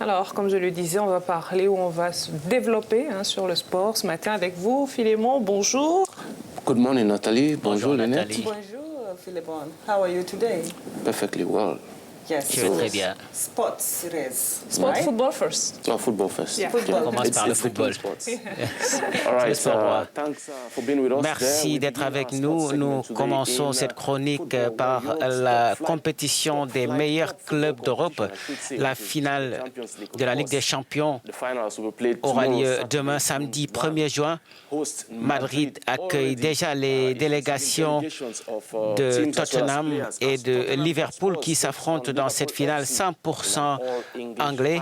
Alors, comme je le disais, on va parler ou on va se développer sur le sport ce matin avec vous. Philémon, bonjour. Good morning, Nathalie. Bonjour, Lynette. Bonjour, Philémon. How are you today? Perfectly well. Yes. Je vais très bien. Sports it is. Sport, right? Football first. Oh, football first. Yeah. On commence par le football. All right, C'est pour moi. thanks for being with us. Merci d'être avec nous. Nous commençons cette chronique par la compétition des meilleurs clubs d'Europe. La finale de la Ligue des Champions aura lieu demain, samedi 1er juin. Madrid accueille déjà les délégations de Tottenham et de Liverpool qui s'affrontent dans cette finale 100% anglais.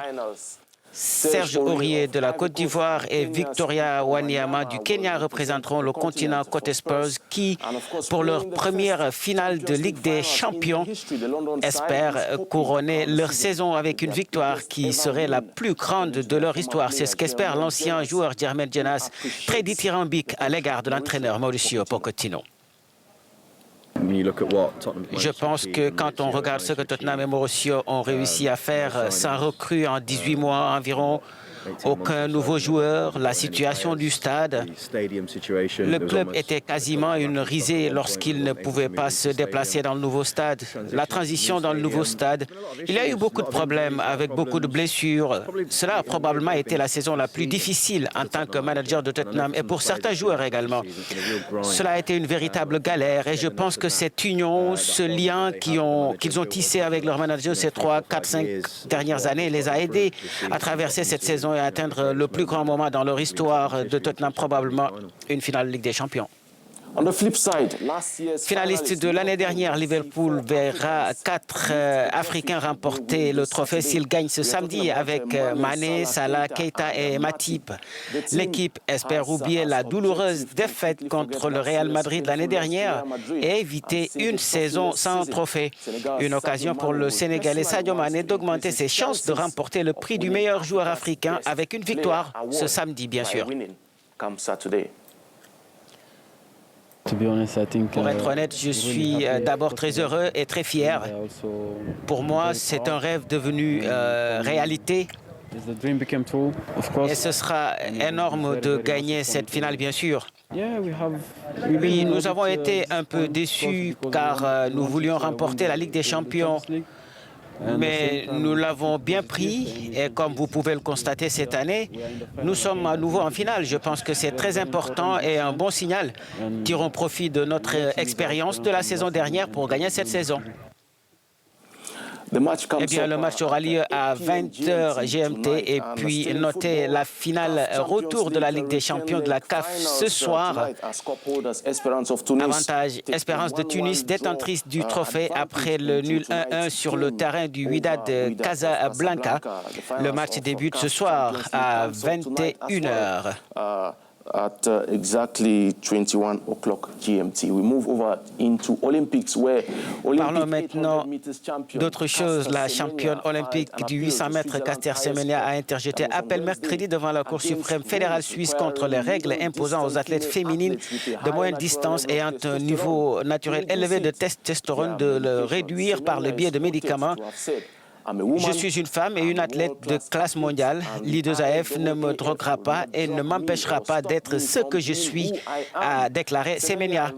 Serge Aurier de la Côte d'Ivoire et Victoria Wanyama du Kenya représenteront le continent côté Spurs qui, pour leur première finale de Ligue des Champions, espèrent couronner leur saison avec une victoire qui serait la plus grande de leur histoire. C'est ce qu'espère l'ancien joueur Jermaine Jenas, très dithyrambique à l'égard de l'entraîneur Mauricio Pochettino. Je pense que quand on regarde ce que Tottenham et Mauricio ont réussi à faire sans recrue en 18 mois environ, aucun nouveau joueur, la situation du stade, le club était quasiment une risée lorsqu'il ne pouvait pas se déplacer dans le nouveau stade. La transition dans le nouveau stade, il y a eu beaucoup de problèmes avec beaucoup de blessures. Cela a probablement été la saison la plus difficile en tant que manager de Tottenham et pour certains joueurs également. Cela a été une véritable galère et je pense que cette union, ce lien qu'ils ont tissé avec leur manager ces 3, 4, 5 dernières années les a aidés à traverser cette saison et à atteindre le plus grand moment dans leur histoire de Tottenham, probablement une finale Ligue des Champions. Finaliste de l'année dernière, Liverpool verra 4 Africains remporter le trophée s'ils gagnent ce samedi avec Mané, Salah, Keita et Matip. L'équipe espère oublier la douloureuse défaite contre le Real Madrid l'année dernière et éviter une saison sans trophée. Une occasion pour le Sénégalais Sadio Mané d'augmenter ses chances de remporter le prix du meilleur joueur africain avec une victoire ce samedi, bien sûr. Pour être honnête, je suis d'abord très heureux et très fier. Pour moi, c'est un rêve devenu réalité. Et ce sera énorme de gagner cette finale, bien sûr. Oui, nous avons été un peu déçus car nous voulions remporter la Ligue des Champions. Mais nous l'avons bien pris et comme vous pouvez le constater cette année, nous sommes à nouveau en finale. Je pense que c'est très important et un bon signal. Tirons profit de notre expérience de la saison dernière pour gagner cette saison. Eh bien, le match aura lieu à 20h GMT et puis notez la finale retour de la Ligue des Champions de la CAF ce soir. Avantage, Espérance de Tunis, détentrice du trophée après le nul 1-1 sur le terrain du Wydad Casablanca. Le match débute ce soir à 21h. At exactly 21 o'clock GMT. We move over into Olympics where Parlons maintenant d'autre chose. La championne olympique du 800 mètres, Caster Semenya, a interjeté appel mercredi devant la Cour suprême fédérale suisse contre les règles imposant aux athlètes féminines de moyenne distance ayant un niveau naturel élevé de testostérone de le réduire par le biais de médicaments. Je suis une femme et une athlète de classe mondiale. L'I2AF ne me droguera pas et ne m'empêchera pas d'être ce que je suis, a déclaré Semenya.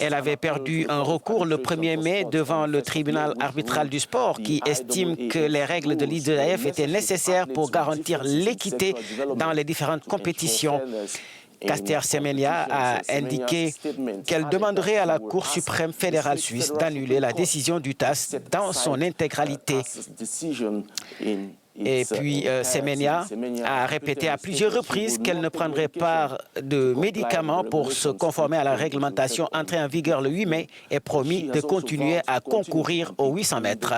Elle avait perdu un recours le 1er mai devant le tribunal arbitral du sport qui estime que les règles de l'I2AF étaient nécessaires pour garantir l'équité dans les différentes compétitions. Caster Semenya a indiqué qu'elle demanderait à la Cour suprême fédérale suisse d'annuler la décision du TAS dans son intégralité. Et puis, Semenya a répété à plusieurs reprises qu'elle ne prendrait pas de médicaments pour se conformer à la réglementation entrée en vigueur le 8 mai et promis de continuer à concourir aux 800 mètres.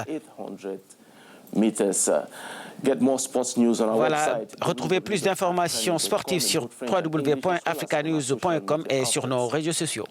Voilà, retrouvez plus d'informations sportives sur www.africanews.com et sur nos réseaux sociaux.